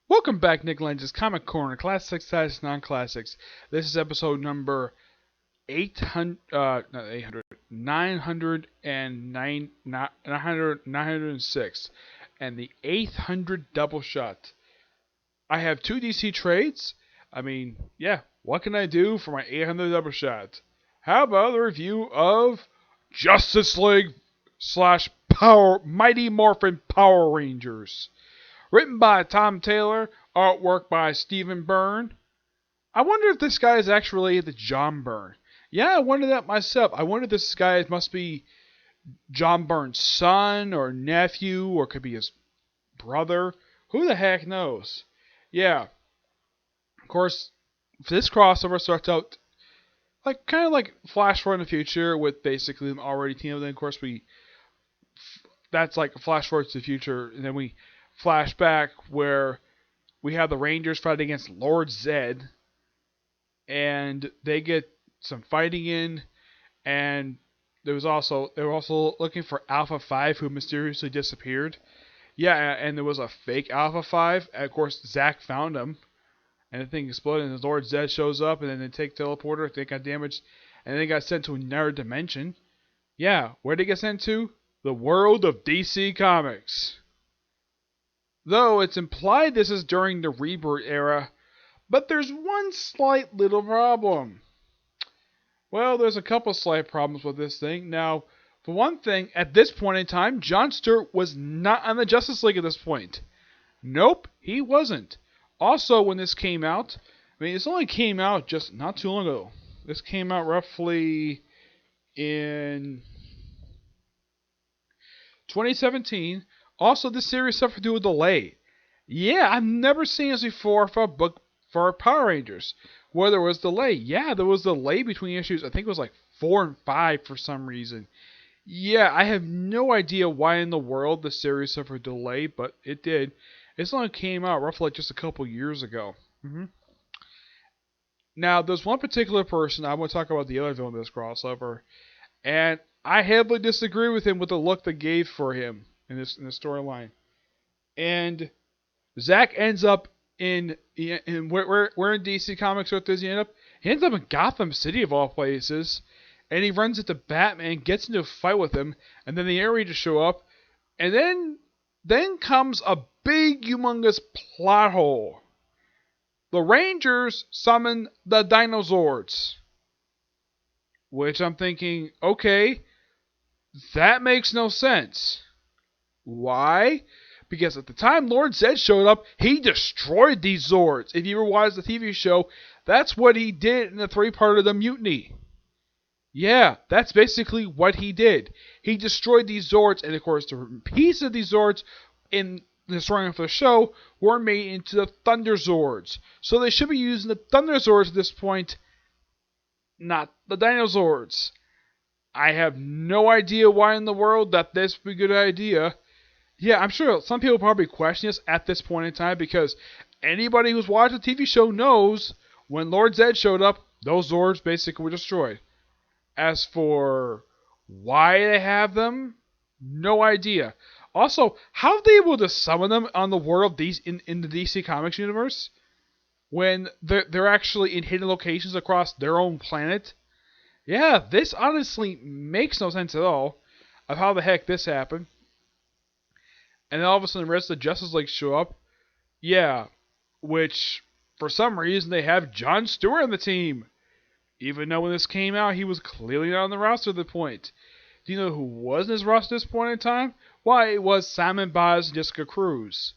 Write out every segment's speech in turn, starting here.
Welcome back, Nick Lange's Comic Corner, Classics slash Non-Classics. This is episode number 800, not 800, 909, 906, and the 800 double shot. I have two DC trades. What can I do for my 800 double shot? How about a review of Justice League slash Mighty Morphin Power Rangers? Written by Tom Taylor, artwork by Stephen Byrne. I wonder if this guy is actually related to John Byrne. Yeah, I wondered that myself. I wonder if this guy must be John Byrne's son or nephew, or could be his brother. Who the heck knows? Yeah. Of course, this crossover starts out kind of like Flash Forward in the future, with basically them already teamed. Then of course that's like a flash forward to the future, and then we flashback where we have the Rangers fighting against Lord Zedd, and they get some fighting in, and they were also looking for Alpha 5, who mysteriously disappeared. Yeah, and there was a fake Alpha 5, and of course Zack found him, and the thing exploded, and Lord Zedd shows up, and then they take teleporter, they got damaged, and then they got sent to another dimension. Yeah, where'd they get sent to? The world of DC Comics. Though it's implied this is during the Rebirth era, but there's one slight little problem. Well, there's a couple slight problems with this thing. Now, for one thing, at this point in time, John Stewart was not on the Justice League at this point. Nope, he wasn't. Also, when this came out, this only came out just not too long ago. This came out roughly in 2017. Also, this series suffered through a delay. Yeah, I've never seen this before for a book for Power Rangers, where there was delay. Yeah, there was delay between issues. I think it was like 4 and 5 for some reason. Yeah, I have no idea why in the world the series suffered delay, but it did. This only came out roughly just a couple years ago. Now, there's one particular person, I want to talk about the other villain of this crossover, and I heavily disagree with him with the look they gave for him in this storyline. And Zack ends up in where in DC Comics Earth does he end up? He ends up in Gotham City of all places, and he runs into Batman, gets into a fight with him, and then the Air Rangers show up, and then comes a big, humongous plot hole. The Rangers summon the Dinozords, which I'm thinking, okay, that makes no sense. Why? Because at the time Lord Zedd showed up, he destroyed these Zords. If you ever watched the TV show, that's what he did in the 3-part of the Mutiny. Yeah, that's basically what he did. He destroyed these Zords, and of course the pieces of these Zords in the storyline for the show were made into the Thunder Zords. So they should be using the Thunder Zords at this point, not the Dinozords. I have no idea why in the world that this would be a good idea. Yeah, I'm sure some people probably question this at this point in time, because anybody who's watched the TV show knows when Lord Zedd showed up, those Zords basically were destroyed. As for why they have them, no idea. Also, how are they able to summon them on the world in the DC Comics universe when they're actually in hidden locations across their own planet? Yeah, this honestly makes no sense at all of how the heck this happened. And then all of a sudden the rest of the Justice League show up. Yeah, which for some reason they have John Stewart on the team. Even though when this came out, he was clearly not on the roster at the point. Do you know who was in his roster at this point in time? Why, it was Simon Baz and Jessica Cruz.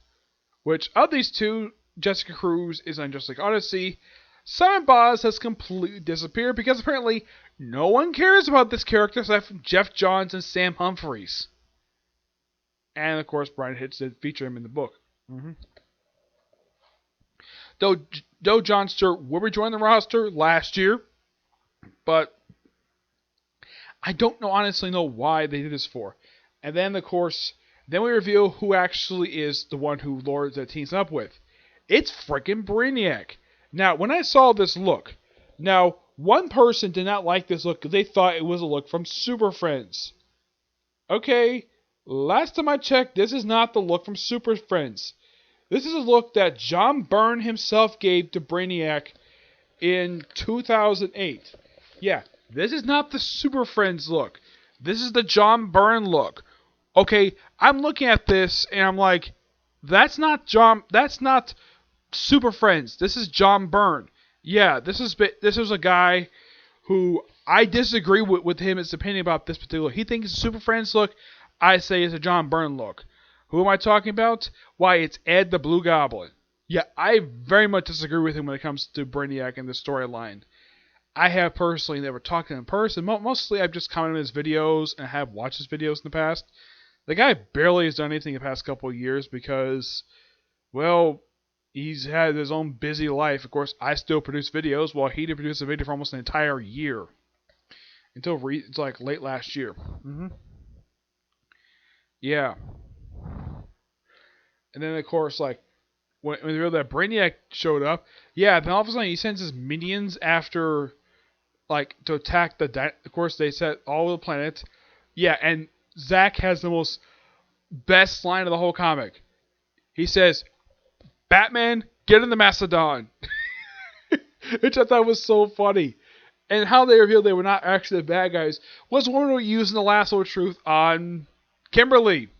Which, of these two, Jessica Cruz is on Justice League Odyssey. Simon Baz has completely disappeared because apparently no one cares about this character except for Jeff Johns and Sam Humphries. And of course, Brian Hitch did feature him in the book. Though John Stewart will rejoin the roster last year, but I don't honestly know why they did this for. And then, of course, we reveal who actually is the one who Lord Zedd teams up with. It's freaking Brainiac. Now, when I saw this look, one person did not like this look because they thought it was a look from Super Friends. Okay, last time I checked, this is not the look from Super Friends. This is a look that John Byrne himself gave to Brainiac in 2008. Yeah, this is not the Super Friends look. This is the John Byrne look. Okay, I'm looking at this and I'm like, that's not Super Friends. This is John Byrne. Yeah, this is a guy who I disagree with him his opinion about this particular. He thinks it's a Super Friends look. I say it's a John Byrne look. Who am I talking about? Why, it's Ed the Blue Goblin. Yeah, I very much disagree with him when it comes to Brainiac and the storyline. I have personally never talked to him in person. Mostly I've just commented on his videos and have watched his videos in the past. The guy barely has done anything the past couple of years because, well, he's had his own busy life. Of course, I still produce videos while he did produce a video for almost an entire year. Until it's like late last year. Yeah. And then, of course, like, when they realized that Brainiac showed up, yeah, then all of a sudden he sends his minions after, like, to attack of course, they set all of the planet. Yeah, and Zack has the most best line of the whole comic. He says, Batman, get in the Mastodon. Which I thought was so funny. And how they revealed they were not actually the bad guys was one we were using the lasso of truth on Kimberly.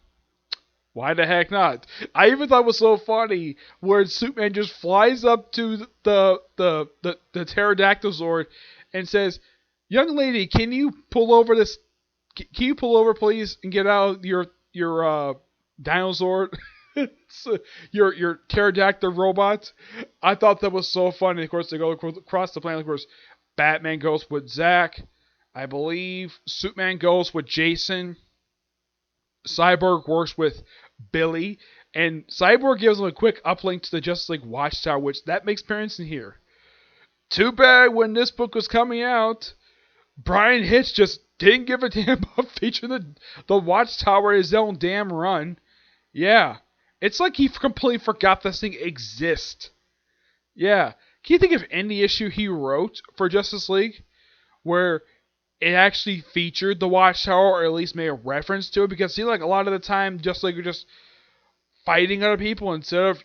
Why the heck not? I even thought it was so funny where Superman just flies up to the pterodactyl Zord and says, "Young lady, can you pull over this? Can you pull over, please, and get out your dinosaur, your pterodactyl robot?" I thought that was so funny. Of course, they go across the planet. Of course, Batman goes with Zack. I believe Superman goes with Jason. Cyborg works with Billy, and Cyborg gives him a quick uplink to the Justice League Watchtower, which that makes appearance in here. Too bad when this book was coming out, Brian Hitch just didn't give a damn about featuring the Watchtower his own damn run. Yeah, it's like he completely forgot this thing exists. Yeah, can you think of any issue he wrote for Justice League where it actually featured the Watchtower, or at least made a reference to it? Because see, like, a lot of the time, Justice League are just fighting other people instead of,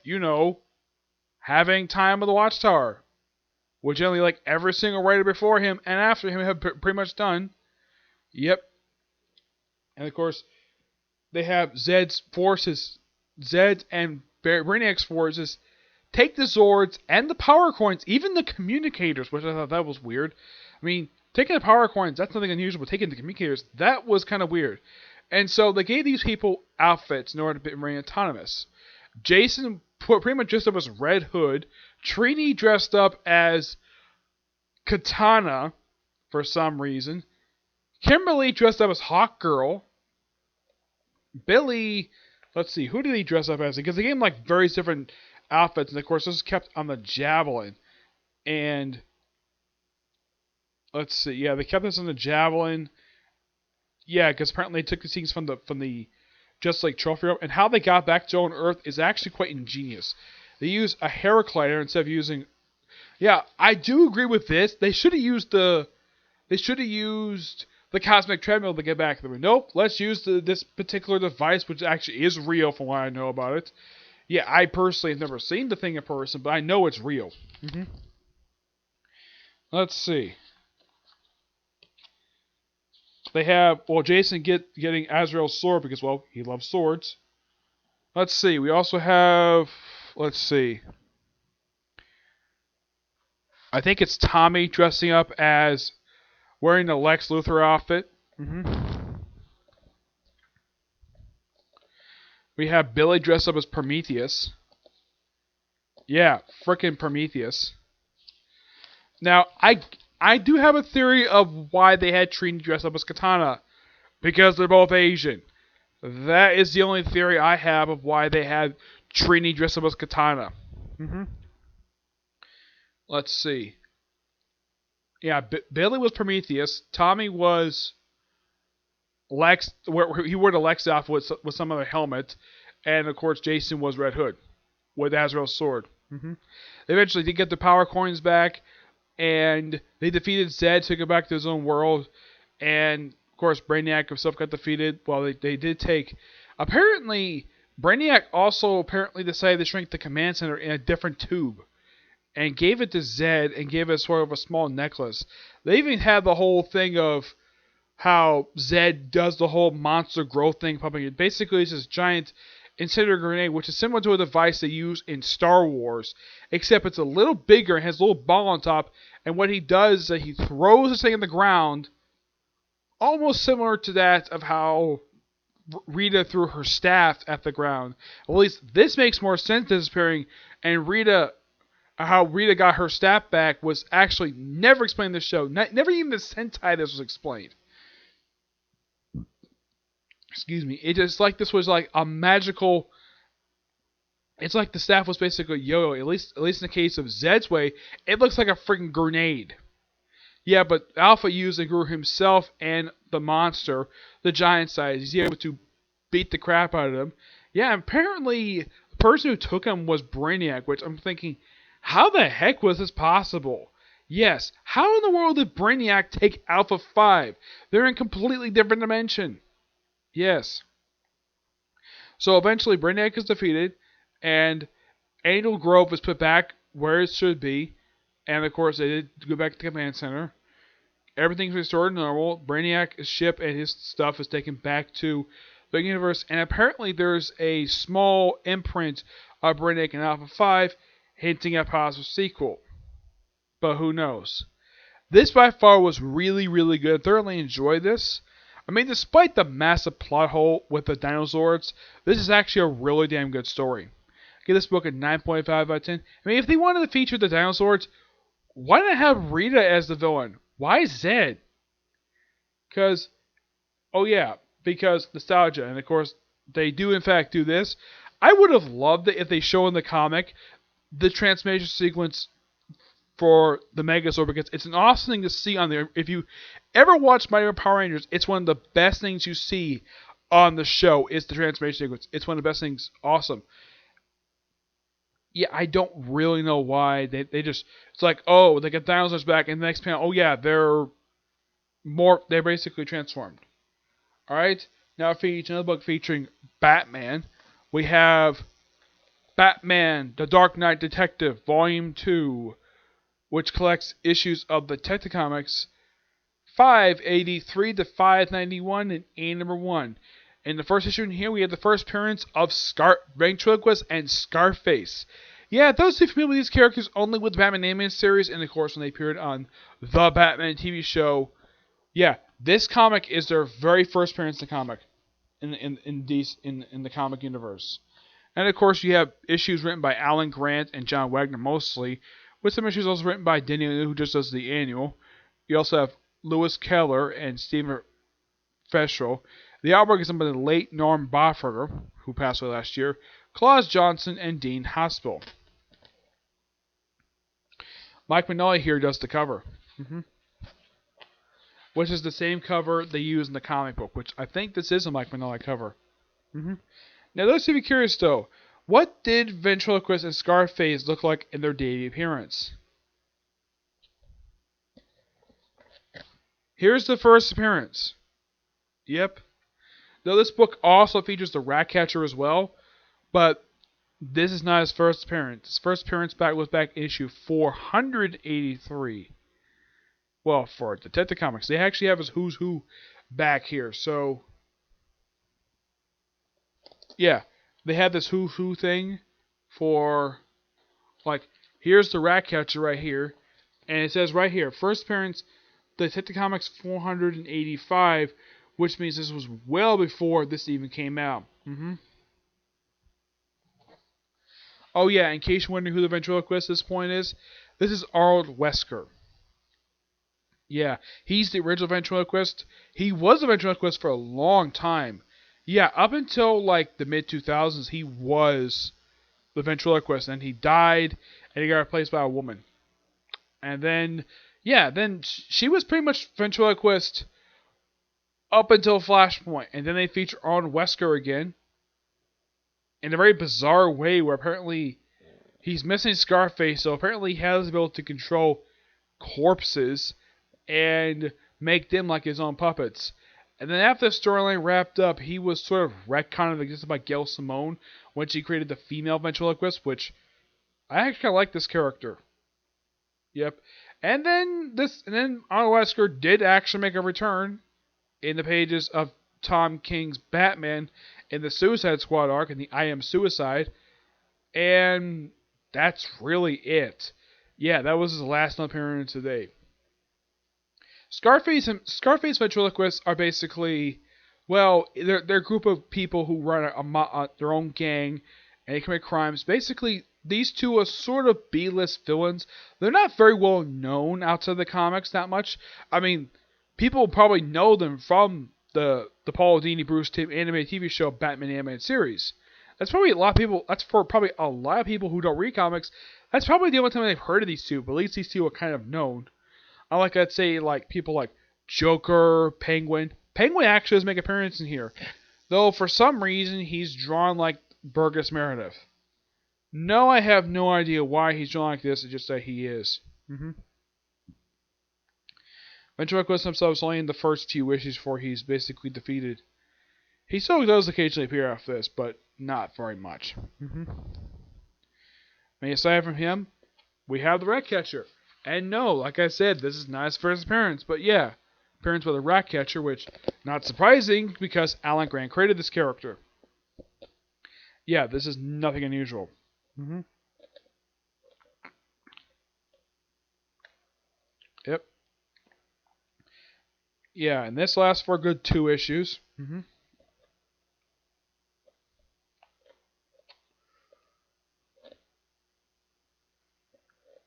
having time with the Watchtower. Which generally, like, every single writer before him and after him have pretty much done. Yep. And of course, they have Zed's forces, Zed and Brainiac's forces, take the Zords and the power coins, even the communicators, which I thought that was weird. I mean, taking the power coins, that's nothing unusual, but taking the communicators, that was kind of weird. And so they gave these people outfits in order to remain autonomous. Jason pretty much dressed up as Red Hood. Trini dressed up as Katana for some reason. Kimberly dressed up as Hawk Girl. Billy, let's see, who did he dress up as? Because they gave him like various different outfits, and of course this is kept on the Javelin. And let's see, yeah, they kept this on the Javelin. Yeah, because apparently they took the scenes from the Just Like trophy room, and how they got back to on Earth is actually quite ingenious. They use a Heracliter instead of using. Yeah, I do agree with this. They should have used the cosmic treadmill to get back to them. Nope, let's use this particular device, which actually is real from what I know about it. Yeah, I personally have never seen the thing in person, but I know it's real. Let's see. They have, Jason getting Azrael's sword because, he loves swords. Let's see. We also have, I think it's Tommy dressing up as wearing the Lex Luthor outfit. We have Billy dressed up as Prometheus. Yeah, frickin' Prometheus. Now, I do have a theory of why they had Trini dress up as Katana. Because they're both Asian. That is the only theory I have of why they had Trini dress up as Katana. Let's see. Yeah, Billy was Prometheus. Tommy was Lex. He wore the Lex outfit with some other helmet. And, of course, Jason was Red Hood with Azrael's sword. They eventually did get the power coins back. And they defeated Zed, took it back to his own world. And, of course, Brainiac himself got defeated. Well, they did take. Apparently, Brainiac also apparently decided to shrink the command center in a different tube and gave it to Zed and gave it sort of a small necklace. They even had the whole thing of how Zed does the whole monster growth thing, pumping it. Basically, it's this giant incendiary grenade, which is similar to a device they use in Star Wars, except it's a little bigger and has a little ball on top. And what he does is that he throws this thing in the ground, almost similar to that of how Rita threw her staff at the ground. At least this makes more sense disappearing, and how Rita got her staff back was actually never explained in the show. Never even the Sentai this was explained. Excuse me. It just like this was like a magical. It's like the staff was basically a yo-yo. At least in the case of Zed's way, it looks like a freaking grenade. Yeah, but Alpha used and grew himself and the monster, the giant size. He's able to beat the crap out of him. Yeah, apparently the person who took him was Brainiac, which I'm thinking, how the heck was this possible? Yes, how in the world did Brainiac take Alpha 5? They're in completely different dimension. Yes. So eventually Brainiac is defeated, and Angel Grove is put back where it should be. And of course they did go back to the command center. Everything's restored to normal. Brainiac's ship and his stuff is taken back to the universe. And apparently there's a small imprint of Brainiac in Alpha 5, hinting at a possible sequel. But who knows? This by far was really, really good. I thoroughly enjoyed this. I mean, despite the massive plot hole with the dinosaurs, this is actually a really damn good story. I give this book a 9.5 out of 10. I mean, if they wanted to feature the dinosaurs, why not have Rita as the villain? Why Zed? Because nostalgia. And of course, they do in fact do this. I would have loved it if they show in the comic the transformation sequence for the Megazord, because it's an awesome thing to see on there. If you ever watch Mighty Morphin Power Rangers, it's one of the best things you see on the show is the transformation sequence. It's one of the best things. Awesome. Yeah, I don't really know why they just, it's like, oh, they get dinosaurs back, and the next panel, oh yeah, they're basically transformed. Alright, now featuring another book featuring Batman. We have Batman, The Dark Knight Detective, Volume 2, which collects issues of the Detective Comics 583 to 591 in A number 1. In the first issue in here, we have the first appearance of Ventriloquist and Scarface. Yeah, those who familiar with these characters only with the Batman animated series, and of course when they appeared on the Batman TV show. Yeah, this comic is their very first appearance in the comic, in the comic universe. And of course you have issues written by Alan Grant and John Wagner mostly, with some issues also written by Denny O'Neil, who just does the annual. You also have Lewis Keller and Stephen Feschel. The artwork is done by the late Norm Bofferger, who passed away last year, Claus Johnson, and Dean Hospital. Mike Mignola here does the cover. Which is the same cover they use in the comic book, which I think this is a Mike Mignola cover. Now, those of you curious though, what did Ventriloquist and Scarface look like in their debut appearance? Here's the first appearance. Yep. Now, this book also features the Ratcatcher as well, but this is not his first appearance. His first appearance was back in issue 483. Well, for Detective Comics. They actually have his Who's Who back here, so yeah, they have this Who's Who thing for, like, here's the Ratcatcher right here, and it says right here, first appearance, Detective Comics 485, which means this was well before this even came out. Oh yeah, in case you're wondering who the ventriloquist at this point is, this is Arnold Wesker. Yeah, he's the original ventriloquist. He was a ventriloquist for a long time. Yeah, up until like the mid-2000s, he was the ventriloquist, and he died, and he got replaced by a woman. And then, yeah, then she was pretty much ventriloquist up until Flashpoint, and then they feature Arnold Wesker again in a very bizarre way, where apparently he's missing Scarface, so apparently he has the ability to control corpses and make them like his own puppets. And then after the storyline wrapped up, he was sort of retconned existed by Gail Simone when she created the female ventriloquist, which I actually kind of like this character. Yep. And then Arnold Wesker did actually make a return in the pages of Tom King's Batman in the Suicide Squad arc in the I Am Suicide, and that's really it. Yeah, that was his last appearance today. Scarface ventriloquists are basically, well, they're a group of people who run their own gang and they commit crimes. Basically, these two are sort of B-list villains. They're not very well known outside the comics that much. I mean, people probably know them from the Paul Dini Bruce Timm animated TV show Batman animated series. That's probably a lot of people. That's for probably a lot of people who don't read comics. That's probably the only time they've heard of these two. But at least these two are kind of known. Unlike I'd say like people like Joker, Penguin. Penguin actually does make an appearance in here, though for some reason he's drawn like Burgess Meredith. No, I have no idea why he's drawn like this. It's just that he is. Ventriloquist himself is only in the first few issues before he's basically defeated. He still does occasionally appear after this, but not very much. I mean, aside from him, we have the Ratcatcher. And no, like I said, this is not his first appearance, but yeah, appearance with a Ratcatcher, which, not surprising, because Alan Grant created this character. Yeah, this is nothing unusual. Yep. Yeah, and this lasts for a good 2 issues.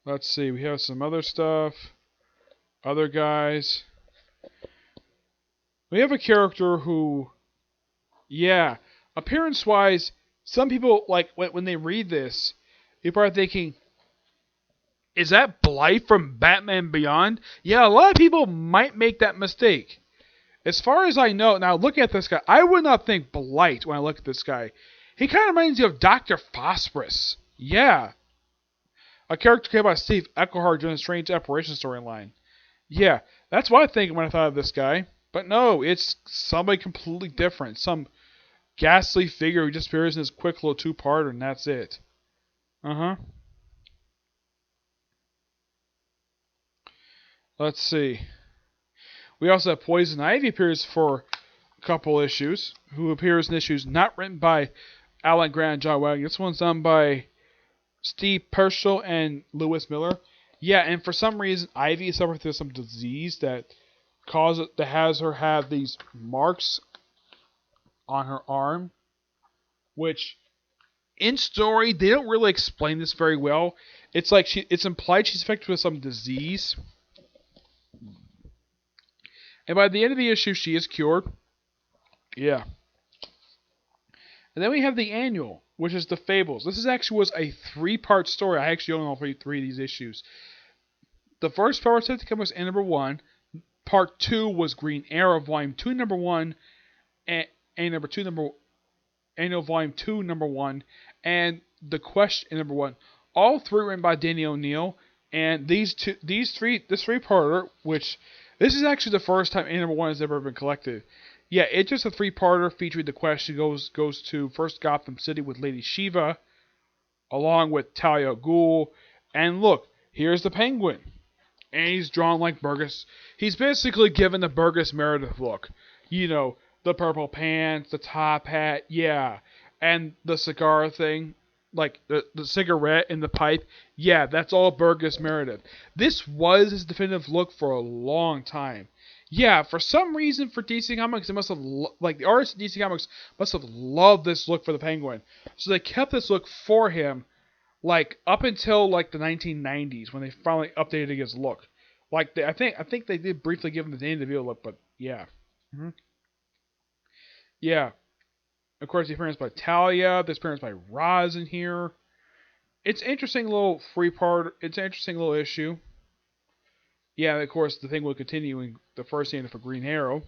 Let's see, we have some other stuff. Other guys. We have a character who, yeah, appearance-wise, some people, like, when they read this, people are thinking, is that Blight from Batman Beyond? Yeah, a lot of people might make that mistake. As far as I know, now looking at this guy, I would not think Blight when I look at this guy. He kind of reminds you of Dr. Phosphorus. Yeah. A character came by Steve Eckelhart during the Strange Apparition storyline. Yeah, that's what I think when I thought of this guy. But no, it's somebody completely different. Some ghastly figure who just appears in this quick little 2-parter and that's it. Let's see. We also have Poison Ivy appears for a couple issues, who appears in issues not written by Alan Grant and John Wagner. This one's done by Steve Purcell and Lewis Miller. Yeah, and for some reason, Ivy suffered through some disease that has her have these marks on her arm, which in story they don't really explain this very well. It's like it's implied she's affected with some disease. And by the end of the issue, she is cured. Yeah. And then we have the annual, which is the Fables. This was a 3-part story. I actually own all 3 of these issues. The first part was to was number 1. Part 2 was Green Arrow, Volume 2, number 1. And number 2, Annual Volume 2, number 1. And The Question, number 1. All 3 written by Danny O'Neill. And this 3-parter, which... This is actually the first time number 1 has ever been collected. Yeah, it's just a 3-parter featuring The Question goes to first Gotham City with Lady Shiva, along with Talia al Ghul. And look, here's the Penguin. And he's drawn like Burgess. He's basically given the Burgess Meredith look. You know, the purple pants, the top hat, yeah. And the cigar thing. Like, the cigarette and the pipe. Yeah, that's all Burgess Meredith. This was his definitive look for a long time. Yeah, for some reason for DC Comics, they must have, the artists at DC Comics must have loved this look for the Penguin. So they kept this look for him, up until, the 1990s, when they finally updated his look. I think they did briefly give him the Danny DeVito look, but yeah. Yeah. Of course, the appearance by Talia. This appearance by Roz in here. It's an interesting little 3-part. It's an interesting little issue. Yeah, of course, the thing will continue in the first stand for Green Arrow.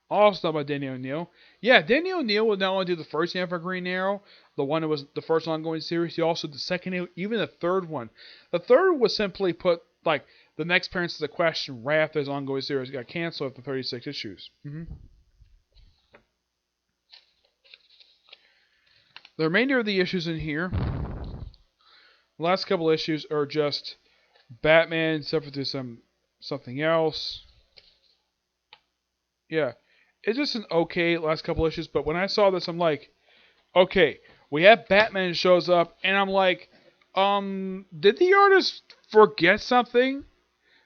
Also done by Danny O'Neill. Yeah, Danny O'Neill would not only do the first stand for Green Arrow, the one that was the first ongoing series, he also did the second, even the third one. The third was simply put, the next appearance of The Question right after his ongoing series got canceled after 36 issues. The remainder of the issues in here, the last couple issues are just Batman suffered through something else. Yeah, it's just an okay last couple issues. But when I saw this, I'm like, okay, we have Batman shows up, and I'm like, did the artist forget something?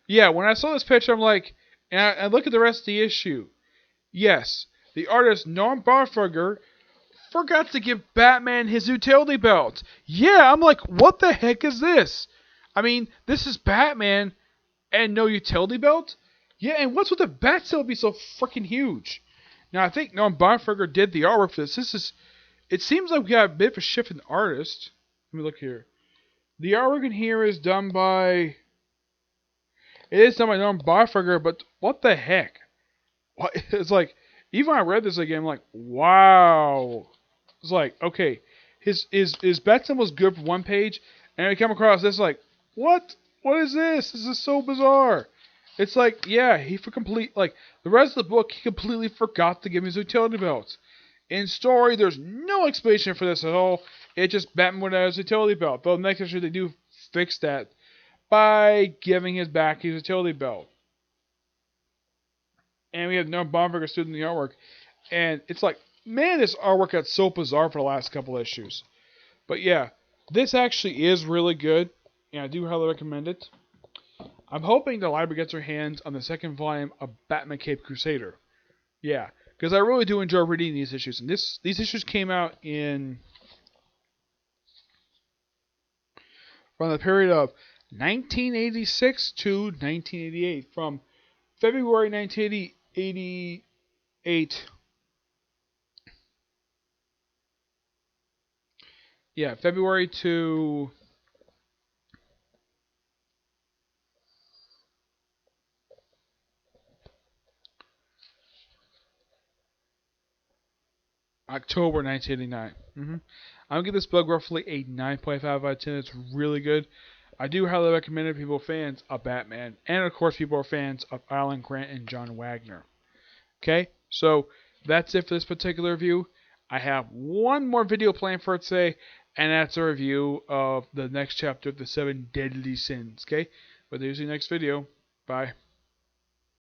Yeah, when I saw this picture, I'm like, and I look at the rest of the issue. Yes, the artist Norm Barfugger forgot to give Batman his utility belt. Yeah, I'm like, what the heck is this? I mean, this is Batman and no utility belt? Yeah, and what's with the bat still be so freaking huge? Now, I think Norm Barfugger did the artwork for this. It seems like we got a bit of a shift in artist. Let me look here. The artwork in here is done by... It is done by Norm Barfugger, but what the heck? What? It's like, even when I read this again, I'm like, wow. It's like, okay, his Batman was good for one page, and I come across this like, what? What is this? This is so bizarre. It's like, yeah, the rest of the book, he completely forgot to give me his utility belt. In story, there's no explanation for this at all. It just Batman without his utility belt. But next issue, they do fix that by giving his back his utility belt. And we have no Bonfigure student in the artwork. And it's like, man, this artwork got so bizarre for the last couple issues. But yeah, this actually is really good. And I do highly recommend it. I'm hoping the library gets their hands on the second volume of Batman Cape Crusader. Yeah, because I really do enjoy reading these issues. And these issues came out from the period of 1986 to 1988. From February 1988. Yeah, February to October 1989. I'm going to give this book roughly a 9.5 out of 10. It's really good. I do highly recommend it to people fans of Batman. And of course, people are fans of Alan Grant and John Wagner. Okay, so that's it for this particular review. I have one more video planned for today, and that's a review of the next chapter of the 7 Deadly Sins. Okay, but there's the next video. Bye.